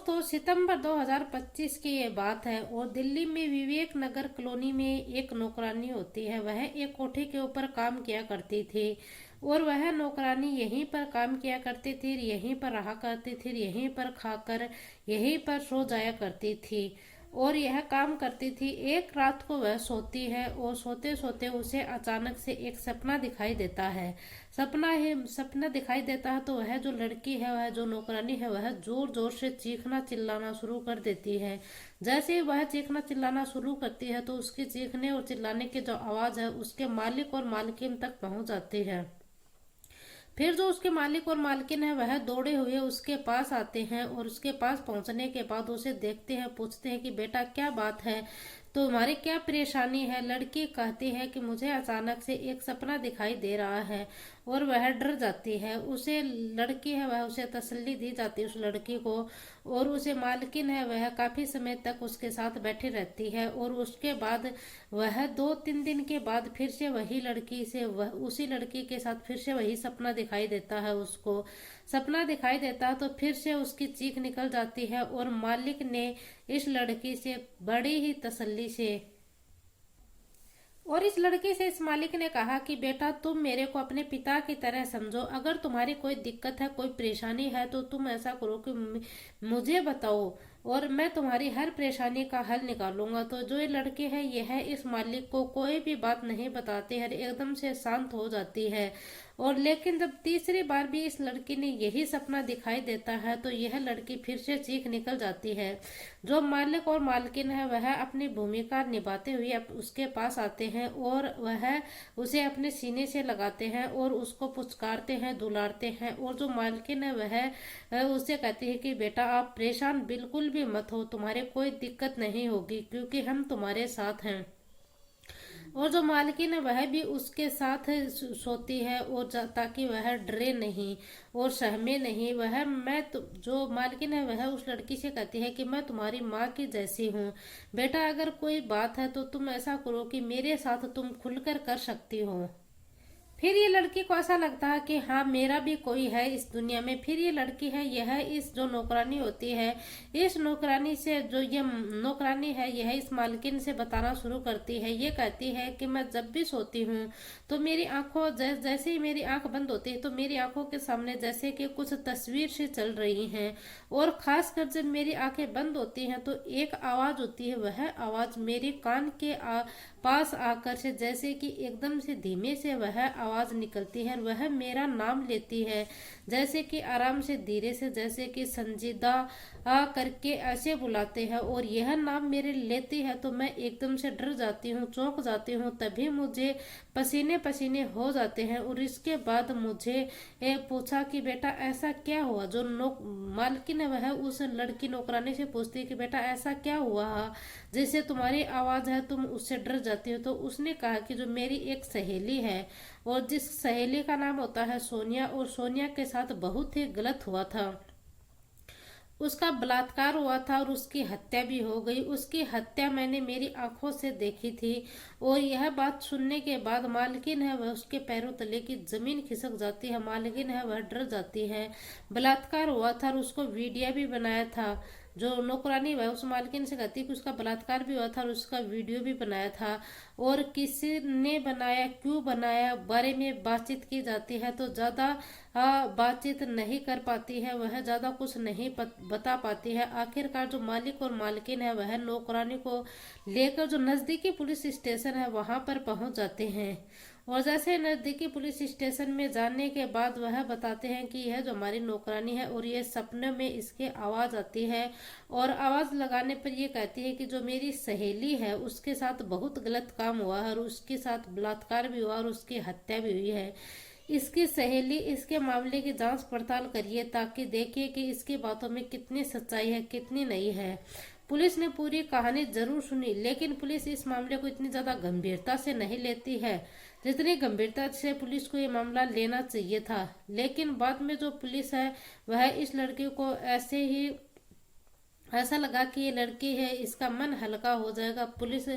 दोस्तों, सितंबर 2025 की ये बात है और दिल्ली में विवेक नगर कॉलोनी में एक नौकरानी होती है। वह एक कोठे के ऊपर काम किया करती थी और वह नौकरानी यहीं पर काम किया करती थी, यहीं पर रहा करती थी, यहीं पर खाकर यहीं पर सो जाया करती थी और यह काम करती थी। एक रात को वह सोती है और सोते सोते उसे अचानक से एक सपना दिखाई देता है। सपना दिखाई देता है तो वह जो लड़की है, वह जो नौकरानी है, वह जोर जोर से चीखना चिल्लाना शुरू कर देती है। जैसे ही वह चीखना चिल्लाना शुरू करती है तो उसके चीखने और चिल्लाने की जो आवाज है उसके मालिक और मालकिन तक पहुंच जाती है। फिर जो उसके मालिक और मालकिन है वह दौड़े हुए उसके पास आते हैं और उसके पास पहुंचने के बाद उसे देखते हैं, पूछते हैं कि बेटा क्या बात है, तो हमारी क्या परेशानी है। लड़की कहती है कि मुझे अचानक से एक सपना दिखाई दे रहा है और वह डर जाती है। उसे लड़की है वह उसे तसल्ली दी जाती है उस लड़की को, और उसे मालकिन है वह काफी समय तक उसके साथ बैठी रहती है। और उसके बाद वह 2-3 दिन के बाद फिर से वही लड़की से वह उसी लड़की के साथ फिर से वही सपना दिखाई देता है। उसको सपना दिखाई देता है तो फिर से उसकी चीख निकल जाती है और मालिक ने इस लड़की से बड़ी ही तसल्ली से और इस लड़की से इस मालिक ने कहा कि बेटा तुम मेरे को अपने पिता की तरह समझो, अगर तुम्हारी कोई दिक्कत है, कोई परेशानी है तो तुम ऐसा करो कि मुझे बताओ और मैं तुम्हारी हर परेशानी का हल निकालूंगा। तो जो ये लड़की है यह इस मालिक को कोई भी बात नहीं बताती है, एकदम से शांत हो जाती है। और लेकिन जब तीसरी बार भी इस लड़की ने यही सपना दिखाई देता है तो यह लड़की फिर से चीख निकल जाती है। जो मालिक और मालकिन है वह अपनी भूमिका निभाते हुए उसके पास आते हैं और वह उसे अपने सीने से लगाते हैं और उसको पुचकारते हैं, दुलारते हैं। और जो मालकिन है वह उसे कहती है कि बेटा आप परेशान बिल्कुल भी मत हो, तुम्हारे कोई दिक्कत नहीं होगी क्योंकि हम तुम्हारे साथ हैं। और जो मालकिन है वह भी उसके साथ सोती है और ताकि वह डरे नहीं और सहमे नहीं। जो मालकिन है वह उस लड़की से कहती है कि मैं तुम्हारी माँ की जैसी हूँ, बेटा अगर कोई बात है तो तुम ऐसा करो कि मेरे साथ तुम खुलकर कर सकती हो। फिर ये लड़की को ऐसा लगता है कि हाँ मेरा भी कोई है इस दुनिया में। फिर ये लड़की है यह इस जो नौकरानी होती है, इस नौकरानी से जो ये नौकरानी है यह इस मालकिन से बताना शुरू करती है। ये कहती है कि मैं जब भी सोती हूँ तो मेरी आंखों जैसे ही मेरी आंख बंद होती है तो मेरी आंखों के सामने जैसे कि कुछ तस्वीर से चल रही हैं। और खासकर जब मेरी आंखें बंद होती हैं तो एक आवाज होती है, वह आवाज मेरे कान के पास आकर से जैसे कि एकदम से धीमे से वह आवाज निकलती है। वह मेरा नाम लेती है जैसे कि आराम से धीरे से, जैसे कि संजीदा करके ऐसे बुलाते हैं। और यह नाम मेरे लेती है तो मैं एकदम से डर जाती हूँ, चौंक जाती हूँ, तभी मुझे पसीने पसीने हो जाते हैं। और इसके बाद मुझे पूछा कि बेटा ऐसा क्या हुआ। जो मालकिन है वह उस लड़की नौकरानी से पूछती है कि बेटा ऐसा क्या हुआ जैसे तुम्हारी आवाज है तुम उससे डर जाती हो। तो उसने कहा कि जो मेरी एक सहेली है और जिस सहेली का नाम होता है सोनिया, और सोनिया के साथ बहुत ही गलत हुआ था, उसका बलात्कार हुआ था और उसकी हत्या भी हो गई। उसकी हत्या मैंने मेरी आंखों से देखी थी। और यह बात सुनने के बाद मालकिन है वह उसके पैरों तले की जमीन खिसक जाती है। मालकिन है वह डर जाती है। बलात्कार हुआ था और उसको वीडियो भी बनाया था। जो नौकरानी वह उस मालकिन से कहती है कि उसका बलात्कार भी हुआ था और उसका वीडियो भी बनाया था। और किसी ने बनाया, क्यों बनाया, बारे में बातचीत की जाती है तो ज्यादा बातचीत नहीं कर पाती है, वह ज्यादा कुछ नहीं बता पाती है। आखिरकार जो मालिक और मालकिन है वह नौकरानी को लेकर जो नजदीकी पुलिस स्टेशन है वहां पर पहुंच जाते हैं। और जैसे नजदीकी पुलिस स्टेशन में जाने के बाद वह बताते हैं कि यह जो हमारी नौकरानी है और ये सपने में इसके आवाज आती है और आवाज लगाने पर ये कहती है कि जो मेरी सहेली है उसके साथ बहुत गलत काम हुआ है और उसके साथ बलात्कार भी हुआ और उसकी हत्या भी हुई है। इसकी सहेली इसके मामले की जांच पड़ताल करिए ताकि देखिए कि इसकी बातों में कितनी सच्चाई है कितनी नहीं है। पुलिस ने पूरी कहानी जरूर सुनी लेकिन पुलिस इस मामले को इतनी ज्यादा गंभीरता से नहीं लेती है जितनी गंभीरता से पुलिस को ये मामला लेना चाहिए था। लेकिन बाद में जो पुलिस है वह इस लड़की को ऐसे ही ऐसा लगा कि ये लड़की है, इसका मन हल्का हो जाएगा। पुलिस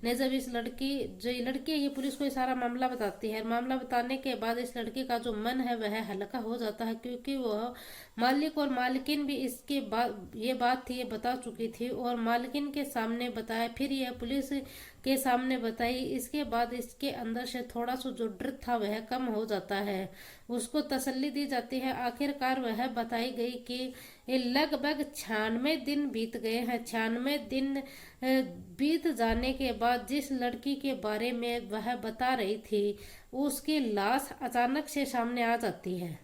ने जब इस लड़की जो ये लड़की है, ये पुलिस को ये सारा मामला बताती है। मामला बताने के बाद इस लड़की का जो मन है वह हल्का हो जाता है, क्योंकि वह मालिक और मालकिन भी इसके बाद ये बात थी ये बता चुकी थी और मालकिन के सामने बताया, फिर यह पुलिस के सामने बताई। इसके बाद इसके अंदर से थोड़ा सा जो डर था वह कम हो जाता है, उसको तसल्ली दी जाती है। आखिरकार वह बताई गई कि ये लगभग 96 दिन बीत गए हैं। 96 दिन बीत जाने के बाद जिस लड़की के बारे में वह बता रही थी, उसकी लाश अचानक से सामने आ जाती है।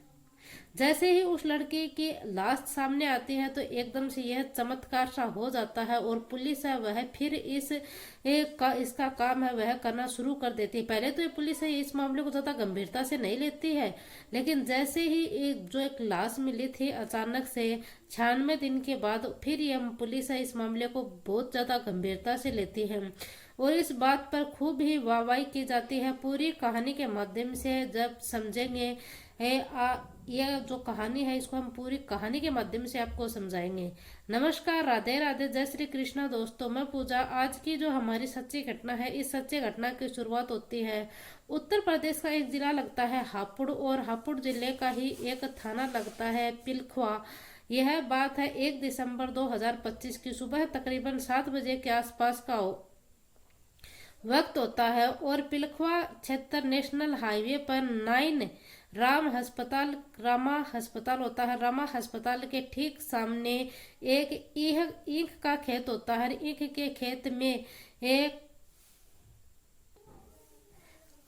जैसे ही उस लड़के की लाश सामने आती है तो एकदम से यह चमत्कार सा हो जाता है और पुलिस है वह फिर इसका काम है वह करना शुरू कर देती है। पहले तो ये पुलिस है इस मामले को ज्यादा गंभीरता से नहीं लेती है, लेकिन जैसे ही एक लाश मिली थी अचानक से 96 दिन के बाद, फिर यह पुलिस है इस मामले को बहुत ज्यादा गंभीरता से लेती है और इस बात पर खूब ही वाहवाही की जाती है। पूरी कहानी के माध्यम से जब समझेंगे यह जो कहानी है, इसको हम पूरी कहानी के माध्यम से आपको समझाएंगे। नमस्कार, राधे राधे, जय श्री कृष्णा दोस्तों, मैं पूजा। आज की जो हमारी सच्ची घटना है, इस सच्ची घटना की शुरुआत होती है उत्तर प्रदेश का एक जिला लगता है हापुड़ और हापुड़ जिले का ही एक थाना लगता है पिलखवा। यह बात है 1 दिसंबर 2025 की सुबह तकरीबन 7 बजे के आसपास का वक्त होता है और पिलखवा क्षेत्र नेशनल हाईवे पर 9 रामा अस्पताल होता है। रामा अस्पताल के ठीक सामने एक ईख का खेत होता है। ईख के खेत में एक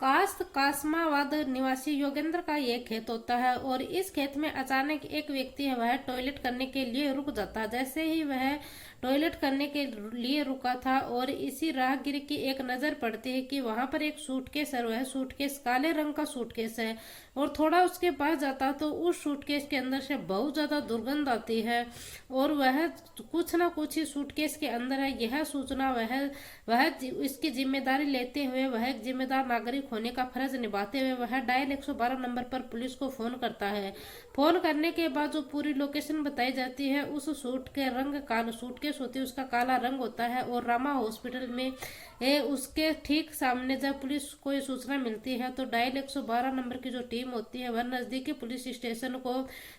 कासमावाद निवासी योगेंद्र का ये खेत होता है और इस खेत में अचानक एक व्यक्ति है वह टॉयलेट करने के लिए रुक जाता है। जैसे ही वह टॉयलेट करने के लिए रुका था और इसी राहगीर की एक नजर पड़ती है कि वहां पर एक सूटकेस है। वह सूटकेस काले रंग का सूटकेस है और थोड़ा उसके पास जाता तो उस सूटकेस के अंदर से बहुत ज्यादा दुर्गंध आती है और वह कुछ ना कुछ ही सूटकेस के अंदर है। यह सूचना वह इसकी जिम्मेदारी लेते हुए, वह एक जिम्मेदार नागरिक होने का फर्ज निभाते हुए वह डायल 112 नंबर पर पुलिस को फोन करता है। फोन करने के बाद जो पूरी लोकेशन बताई जाती है, उस सूट के रंग काला सूटकेस होती है उसका काला रंग होता है और रामा हॉस्पिटल में उसके ठीक सामने जब पुलिस को ये सूचना मिलती है तो डायल 112 नंबर की जो टीम होती है वह नजदीकी पुलिस स्टेशन को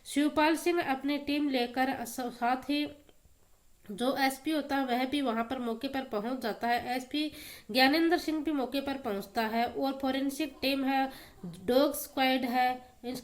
शिवपाल सिंह अपनी टीम लेकर, साथ ही जो एसपी होता है वह भी वहां पर मौके पर पहुंच जाता है। एसपी ज्ञानेंद्र सिंह भी मौके पर पहुंचता है और फोरेंसिक टीम है, डॉग स्क्वाड है,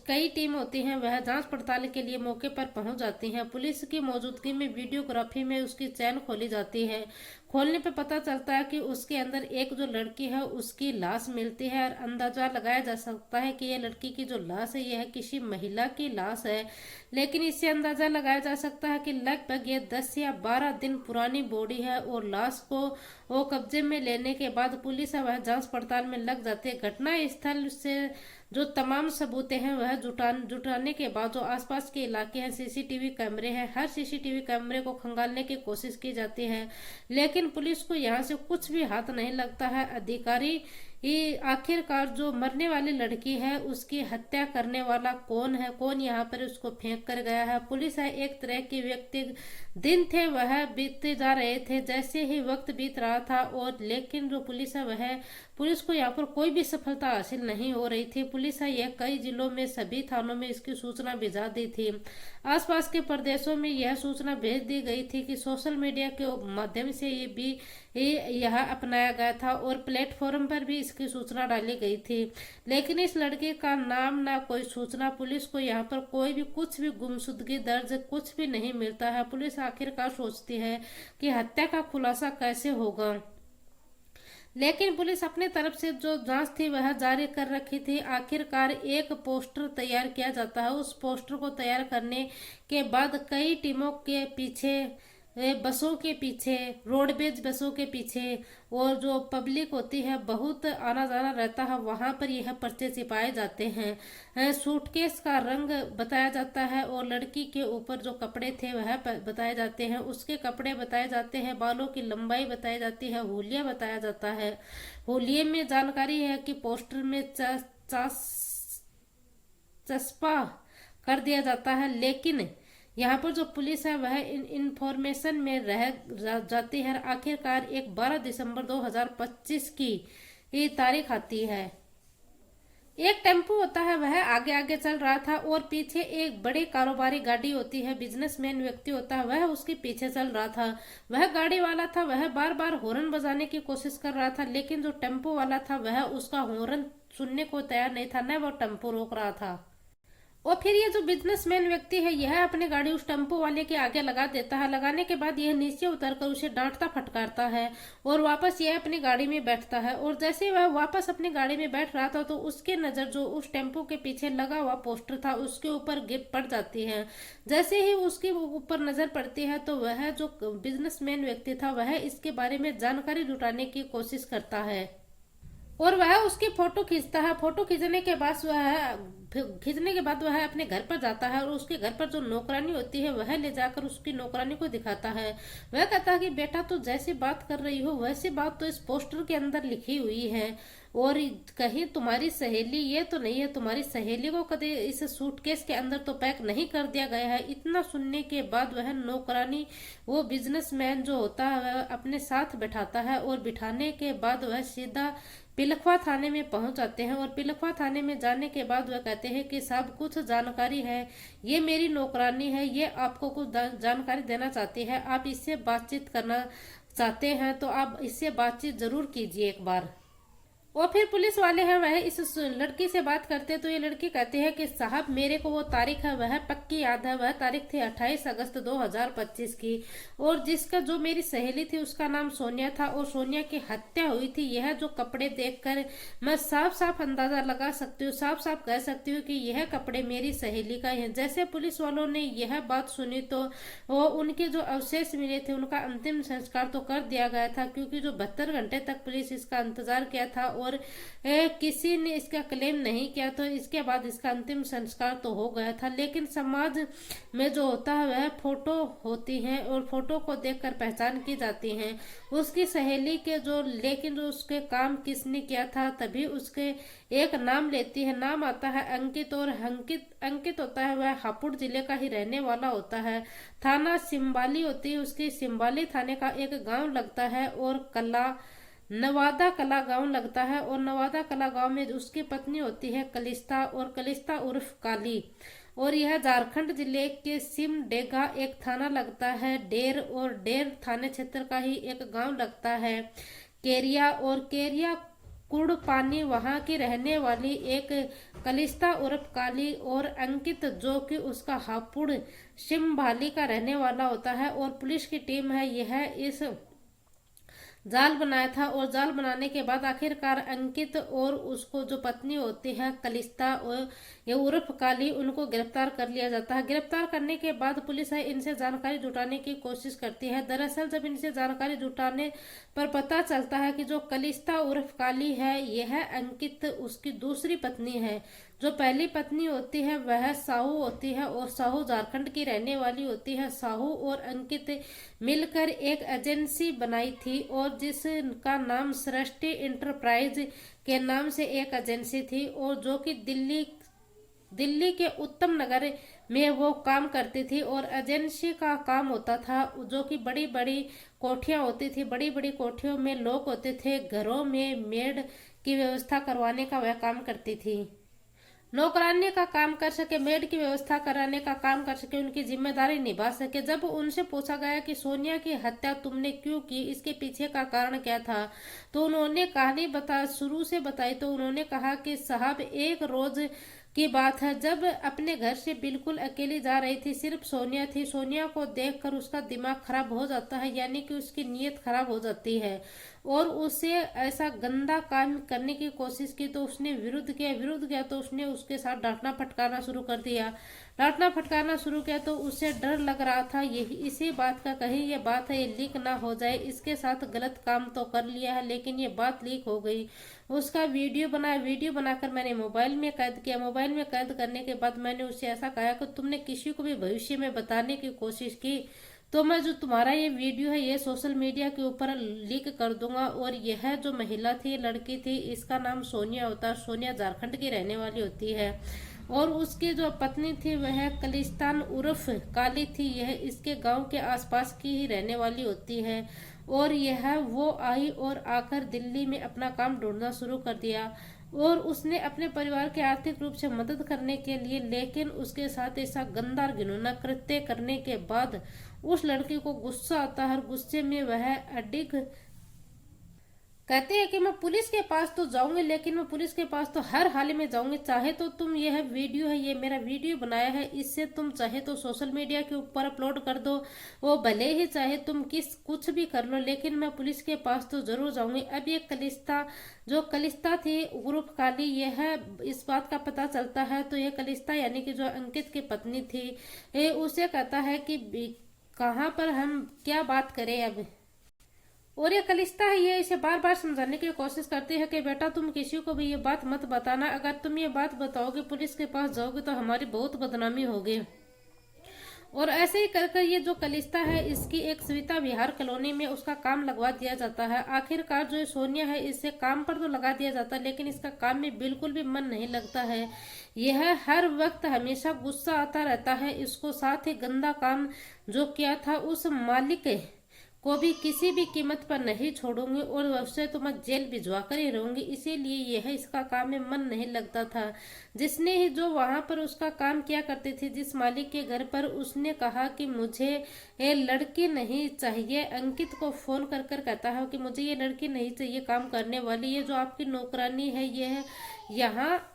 कई टीम होती हैं वह जांच पड़ताल के लिए मौके पर पहुंच जाती हैं। पुलिस की मौजूदगी में वीडियोग्राफी में उसकी चैन खोली जाती है। खोलने पे पता चलता है कि उसके अंदर एक जो लड़की है उसकी लाश मिलती है और अंदाजा लगाया जा सकता है कि यह लड़की की जो लाश है यह किसी महिला की लाश है, लेकिन इससे अंदाजा लगाया जा सकता है कि लगभग ये 10 या 12 दिन पुरानी बॉडी है और लाश को वो कब्जे में लेने के बाद पुलिस वह जांच पड़ताल में लग जाती है। घटना स्थल से जो तमाम सबूतें हैं वह जुटाने के बाद जो आसपास के इलाके हैं, सीसीटीवी कैमरे हैं, हर सीसीटीवी कैमरे को खंगालने की कोशिश की जाती है, लेकिन पुलिस को यहाँ से कुछ भी हाथ नहीं लगता है। अधिकारी आखिरकार जो मरने वाली लड़की है उसकी हत्या करने वाला कौन है, कौन यहाँ पर उसको फेंक कर गया है। पुलिस है एक तरह के व्यक्ति दिन थे वह बीतते जा रहे थे जैसे ही वक्त बीत रहा था और लेकिन जो पुलिस है वह पुलिस को यहाँ पर कोई भी सफलता हासिल नहीं हो रही थी। पुलिस है यह कई जिलों में सभी थानों में इसकी सूचना भिजा दी थी। आसपास के प्रदेशों में यह सूचना भेज दी गई थी कि सोशल मीडिया के माध्यम से ये भी यह अपनाया गया था और प्लेटफॉर्म पर भी इसकी सूचना डाली गई थी, लेकिन इस लड़के का नाम ना कोई सूचना, पुलिस को यहाँ पर कोई भी कुछ भी गुमशुदगी दर्ज कुछ भी नहीं मिलता है। पुलिस आखिरकार सोचती है कि हत्या का खुलासा कैसे होगा, लेकिन पुलिस अपनी तरफ से जो जांच थी वह जारी कर रखी थी। आखिरकार एक पोस्टर तैयार किया जाता है। उस पोस्टर को तैयार करने के बाद कई टीमों के पीछे, बसों के पीछे, रोडवेज बसों के पीछे और जो पब्लिक होती है बहुत आना जाना रहता है, वहां पर यह पर्चे छिपाए जाते हैं। सूटकेस का रंग बताया जाता है और लड़की के ऊपर जो कपड़े थे वह बताए जाते हैं, उसके कपड़े बताए जाते हैं, बालों की लंबाई बताई जाती है, हुलिया बताया जाता है। हुलिये में जानकारी है कि पोस्टर में चस्पा कर दिया जाता है, लेकिन यहाँ पर जो पुलिस है वह इंफॉर्मेशन में रह जाती है। आखिरकार एक 12 दिसंबर 2025 की ये तारीख आती है। एक टेम्पो होता है वह आगे आगे चल रहा था और पीछे एक बड़ी कारोबारी गाड़ी होती है, बिजनेसमैन व्यक्ति होता है, वह उसके पीछे चल रहा था। वह गाड़ी वाला था, वह बार बार हॉर्न बजाने की कोशिश कर रहा था, लेकिन जो टेम्पो वाला था वह उसका हॉर्न सुनने को तैयार नहीं था, न वो टेम्पो रोक रहा था। और फिर ये जो बिजनेसमैन व्यक्ति है यह अपनी गाड़ी उस टेम्पो वाले के आगे लगा देता है। लगाने के बाद यह नीचे उतरकर उसे डांटता फटकारता है और वापस यह अपनी गाड़ी में बैठता है। और जैसे वह वापस अपनी गाड़ी में बैठ रहा था तो उसकी नजर जो उस टेम्पो के पीछे लगा हुआ पोस्टर था उसके ऊपर गिर पड़ जाती है। जैसे ही उसके ऊपर नजर पड़ती है तो वह जो बिजनेसमैन व्यक्ति था वह इसके बारे में जानकारी जुटाने की कोशिश करता है और वह उसकी फोटो खींचता है। फोटो खींचने के बाद वह अपने घर पर जाता है और उसके घर पर जो नौकरानी होती है वह ले जाकर उसकी नौकरानी को दिखाता है। वह कहता है कि बेटा तो जैसी बात कर रही हो वैसी बात तो इस पोस्टर के अंदर लिखी हुई है और कहीं तुम्हारी सहेली ये तो नहीं है, तुम्हारी सहेली को कभी इस सूटकेस के अंदर तो पैक नहीं कर दिया गया है। इतना सुनने के बाद वह नौकरानी वो बिजनेसमैन जो होता है वह अपने साथ बैठाता है और बिठाने के बाद वह सीधा पिलखवा थाने में पहुंच जाते हैं। और पिलखवा थाने में जाने के बाद वह कहते हैं कि साहब कुछ जानकारी है, ये मेरी नौकरानी है, ये आपको कुछ जानकारी देना चाहती है, आप इससे बातचीत करना चाहते हैं तो आप इससे बातचीत जरूर कीजिए एक बार। और फिर पुलिस वाले हैं वह इस लड़की से बात करते हैं तो ये लड़की कहती है कि साहब मेरे को वो तारीख है वह पक्की याद है। वह तारीख थी 28 अगस्त 2025 की और जिसका जो मेरी सहेली थी उसका नाम सोनिया था और सोनिया की हत्या हुई थी। यह जो कपड़े देखकर मैं साफ साफ अंदाजा लगा सकती हूँ, साफ साफ कह सकती हूँ कि यह कपड़े मेरी सहेली का है। जैसे पुलिस वालों ने यह बात सुनी तो वो उनके जो अवशेष मिले थे उनका अंतिम संस्कार तो कर दिया गया था, क्योंकि जो 72 घंटे तक पुलिस इसका इंतजार किया था और किसी ने इसका क्लेम नहीं किया तो इसके बाद इसका अंतिम संस्कार तो हो गया था। लेकिन समाज में जो होता है वह फोटो होती है और फोटो को देखकर पहचान की जाती है उसकी सहेली के जो, लेकिन जो उसके काम किसने किया था तभी उसके एक नाम लेती है। नाम आता है अंकित और अंकित होता है वह हापुड़ जिले का ही रहने वाला होता है। थाना सिम्बाली होती है उसकी, सिम्बाली थाने का एक गांव लगता है और नवादा कला गांव लगता है और नवादा कला गांव में उसकी पत्नी होती है कलिस्ता और कलिस्ता उर्फ काली। और यह झारखंड जिले के सिमडेगा एक थाना लगता है डेर और डेर थाने क्षेत्र का ही एक गांव लगता है केरिया और केरिया कुड़ पानी वहां की रहने वाली एक कलिस्ता उर्फ काली और अंकित जो कि उसका हापुड़ सिम्भाली का रहने वाला होता है। और पुलिस की टीम है यह इस जाल बनाया था और जाल बनाने के बाद आखिरकार अंकित और उसको जो पत्नी होती है कलिस्ता और ये उर्फ काली उनको गिरफ्तार कर लिया जाता है। गिरफ्तार करने के बाद पुलिस है इनसे जानकारी जुटाने की कोशिश करती है। दरअसल जब इनसे जानकारी जुटाने पर पता चलता है कि जो कलिस्ता उर्फ काली है यह अंकित उसकी दूसरी पत्नी है। जो पहली पत्नी होती है वह साहू होती है और साहू झारखंड की रहने वाली होती है। साहू और अंकित मिलकर एक एजेंसी बनाई थी और जिसका नाम सृष्टि इंटरप्राइज के नाम से एक एजेंसी थी और जो कि दिल्ली के उत्तम नगर में वो काम करती थी। और एजेंसी का काम होता था जो कि बड़ी बड़ी कोठियां होती थी, बड़ी बड़ी कोठियों में लोग होते थे, घरों में मेड की व्यवस्था करवाने का वह काम करती थी। नौकरानी का काम कर सके, मेड की व्यवस्था कराने का काम कर सके, उनकी जिम्मेदारी निभा सके। जब उनसे पूछा गया कि सोनिया की हत्या तुमने क्यों की, इसके पीछे का कारण क्या था, तो उन्होंने कहानी शुरू से बताई। तो उन्होंने कहा कि साहब एक रोज की बात है जब अपने घर से बिल्कुल अकेली जा रही थी, सिर्फ सोनिया थी। सोनिया को देखकर उसका दिमाग खराब हो जाता है, यानी कि उसकी नीयत खराब हो जाती है और उसे ऐसा गंदा काम करने की कोशिश की तो उसने विरुद्ध किया तो उसने उसके साथ डांटना फटकारना शुरू कर दिया। डांटना फटकारना शुरू किया तो उसे डर लग रहा था यही इसी बात का, कहीं ये बात है ये लीक ना हो जाए। इसके साथ गलत काम तो कर लिया है लेकिन ये बात लीक हो गई। उसका वीडियो बनाकर मैंने मोबाइल में कैद किया। मोबाइल में कैद करने के बाद मैंने उससे ऐसा कहा कि तुमने किसी को भी भविष्य में बताने की कोशिश की तो मैं जो तुम्हारा ये वीडियो है ये सोशल मीडिया के ऊपर लीक कर दूंगा। और यह जो महिला थी, लड़की थी, इसका नाम सोनिया होता है। सोनिया झारखंड की रहने वाली होती है और उसकी जो पत्नी थी वह कलिस्तान उर्फ काली थी। यह इसके गांव के आसपास की ही रहने वाली होती है। और यह वो आई और आकर दिल्ली में अपना काम ढूंढना शुरू कर दिया और उसने अपने परिवार के आर्थिक रूप से मदद करने के लिए, लेकिन उसके साथ ऐसा गंदा और घिनौना कृत्य करने के बाद उस लड़की को गुस्सा आता है और गुस्से में वह अडिग कहते हैं कि मैं पुलिस के पास तो जाऊंगी, लेकिन मैं पुलिस के पास तो हर हाल में जाऊंगी। चाहे तो तुम, यह वीडियो है, ये मेरा वीडियो बनाया है, इससे तुम चाहे तो सोशल मीडिया के ऊपर अपलोड कर दो, वो भले ही चाहे तुम कुछ भी कर लो, लेकिन मैं पुलिस के पास तो जरूर जाऊंगी। अब ये कलिस्ता थी उर्फ काली, यह इस बात का पता चलता है तो यह कलिस्ता यानी कि जो अंकित की पत्नी थी, उसे कहता है कि कहाँ पर हम क्या बात करें अब। और ये कलिस्ता है, ये इसे बार बार समझाने की कोशिश करती है कि बेटा तुम किसी को भी ये बात मत बताना, अगर तुम ये बात बताओगे, पुलिस के पास जाओगे तो हमारी बहुत बदनामी होगी। और ऐसे ही कर ये जो कलिस्ता है, इसकी एक सविता विहार कॉलोनी में उसका काम लगवा दिया जाता है। आखिरकार जो सोनिया है, इसे काम पर तो लगा दिया जाता है, लेकिन इसका काम में बिल्कुल भी मन नहीं लगता है। यह हर वक्त हमेशा गुस्सा आता रहता है इसको। साथ ही गंदा काम जो किया था उस मालिक को भी किसी भी कीमत पर नहीं छोड़ूंगी और उससे तो मैं जेल भिजवा कर ही रहूंगी। इसीलिए यह इसका काम में मन नहीं लगता था। जिसने ही जो वहां पर उसका काम किया करती थी, जिस मालिक के घर पर, उसने कहा कि मुझे ये लड़की नहीं चाहिए। अंकित को फोन कर कर कहता है कि मुझे ये लड़की नहीं चाहिए काम करने वाली, ये जो आपकी नौकरानी है यह यहाँ।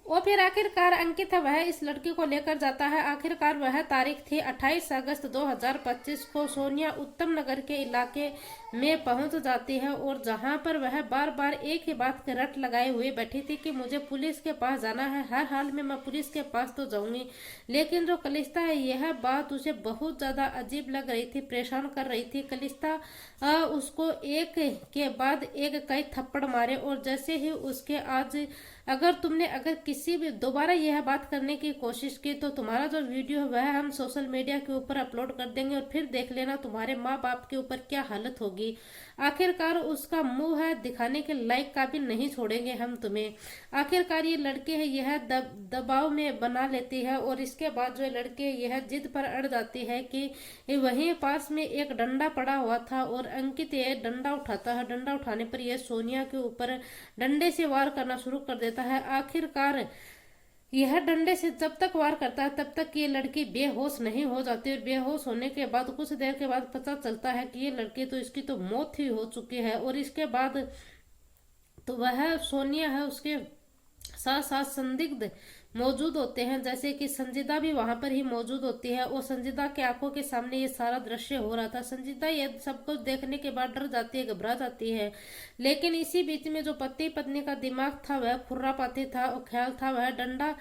और फिर आखिरकार अंकित है वह इस लड़की को लेकर जाता है। आखिरकार वह तारीख थी 28 अगस्त 2025 को। सोनिया उत्तम नगर के इलाके में पहुंच जाती है और जहां पर वह बार बार एक ही बात के रट लगाए हुए बैठी थी कि मुझे पुलिस के पास जाना है, हर हाल में मैं पुलिस के पास तो जाऊंगी। लेकिन जो कलिस्ता है, यह बात उसे बहुत ज्यादा अजीब लग रही थी, परेशान कर रही थी। कलिस्ता उसको एक के बाद एक कई थप्पड़ मारे और जैसे ही उसके अगर किसी भी दोबारा यह बात करने की कोशिश की तो तुम्हारा जो वीडियो है वह हम सोशल मीडिया के ऊपर अपलोड कर देंगे और फिर देख लेना तुम्हारे माँ बाप के ऊपर क्या हालत होगी। आखिरकार उसका मुंह है दिखाने के लायक का भी नहीं छोड़ेंगे हम तुम्हें। आखिरकार ये लड़के है यह दबाव में बना लेती है और इसके बाद जो लड़के यह जिद पर अड़ जाती है कि वहीं पास में एक डंडा पड़ा हुआ था और अंकित यह डंडा उठाता है। डंडा उठाने पर यह सोनिया के ऊपर डंडे से वार करना शुरू कर देता है। आखिरकार यह डंडे से जब तक वार करता है तब तक ये लड़की बेहोश नहीं हो जाती और बेहोश होने के बाद कुछ देर के बाद पता चलता है कि ये लड़की तो इसकी तो मौत ही हो चुकी है। और इसके बाद तो वह सोनिया है उसके साथ साथ संदिग्ध मौजूद होते हैं, जैसे कि संजीदा भी वहां पर ही मौजूद होती है और संजीदा के आंखों के सामने ये सारा दृश्य हो रहा था। संजीदा ये सब कुछ देखने के बाद डर जाती है, घबरा जाती है। लेकिन इसी बीच में जो पति पत्नी का दिमाग था वह खुर्रापाती था और ख्याल था वह डंडा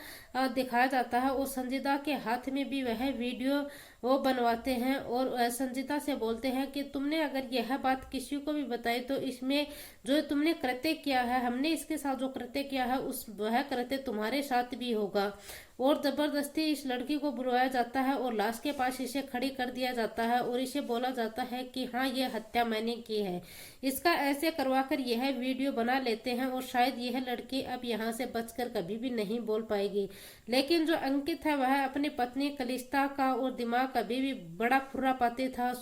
दिखाया जाता है और संजीदा के हाथ में भी वह वीडियो वो बनवाते हैं और संजीदा से बोलते हैं कि तुमने अगर यह बात किसी को भी बताई तो इसमें जो तुमने कृत्य किया है, हमने इसके साथ जो कृत्य किया है उस वह कृत्य तुम्हारे साथ भी होगा। और जबरदस्ती इस लड़की को बुलवाया जाता है और लाश के पास इसे खड़ी कर दिया जाता है और इसे बोला जाता है कि हाँ ये हत्या मैंने की है। इसका ऐसे करवाकर यह वीडियो बना लेते हैं और शायद यह लड़की अब यहाँ से बचकर कभी भी नहीं बोल पाएगी। लेकिन जो अंकित है वह अपनी पत्नी कलिस्ता का और दिमाग कभी भी बड़ा खुर्रापाती था,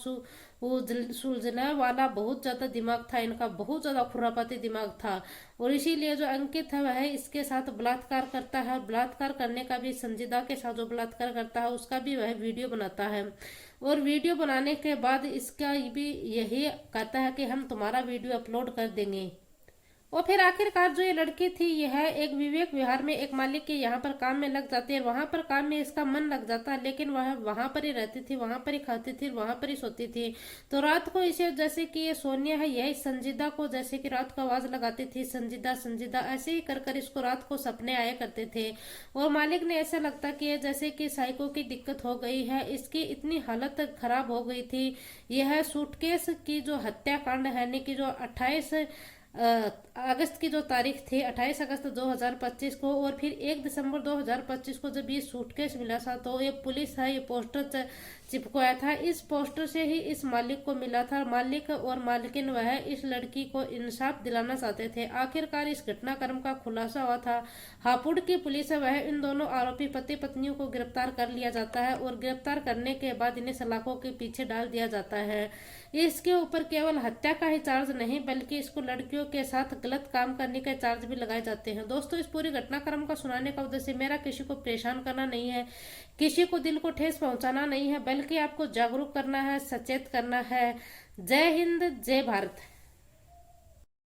सुलझने वाला बहुत ज्यादा दिमाग था इनका, बहुत ज्यादा खुरापाती दिमाग था। और इसीलिए जो अंकित है वह इसके साथ बलात्कार करता है। बलात्कार करने का भी, संजीदा के साथ जो बलात्कार करता है उसका भी वह वीडियो बनाता है और वीडियो बनाने के बाद इसका भी यही कहता है कि हम तुम्हारा वीडियो अपलोड कर देंगे। और फिर आखिरकार जो ये लड़की थी यह एक विवेक विहार में एक मालिक के यहाँ पर काम में लग जाती है। वहां पर काम में इसका मन लग जाता है, लेकिन वह वहां पर ही रहती थी, वहां पर ही खाती थी, वहां पर ही सोती थी। तो रात को इसे, जैसे कि ये सोनिया है यह संजीदा को जैसे कि रात को आवाज लगाती थी, संजीदा संजीदा, ऐसे ही कर कर इसको रात को सपने आया करते थे। और मालिक ने ऐसा लगता कि जैसे कि साइको की दिक्कत हो गई है, इसकी इतनी हालत खराब हो गई थी। यह सूटकेस की जो हत्याकांड है, यानी कि जो 28 अगस्त की जो तारीख थी 28 अगस्त 2025 को, और फिर 1 दिसंबर 2025 को जब ये सूटकेस मिला था तो ये पुलिस है ये पोस्टर चिपकाया था। इस पोस्टर से ही इस मालिक को मिला था। मालिक और मालकिन वह इस लड़की को इंसाफ दिलाना चाहते थे। आखिरकार इस घटनाक्रम का खुलासा हुआ था। हापुड़ की पुलिस है वह इन दोनों आरोपी पति पत्नियों को गिरफ्तार कर लिया जाता है और गिरफ्तार करने के बाद इन्हें सलाखों के पीछे डाल दिया जाता है। इसके ऊपर केवल हत्या का ही चार्ज नहीं बल्कि इसको लड़कियों के साथ गलत काम करने के चार्ज भी लगाए जाते हैं। दोस्तों, इस पूरी घटनाक्रम का सुनाने का उद्देश्य मेरा किसी को परेशान करना नहीं है, किसी को दिल को ठेस पहुंचाना नहीं है, बल्कि आपको जागरूक करना है, सचेत करना है। जय हिंद, जय भारत।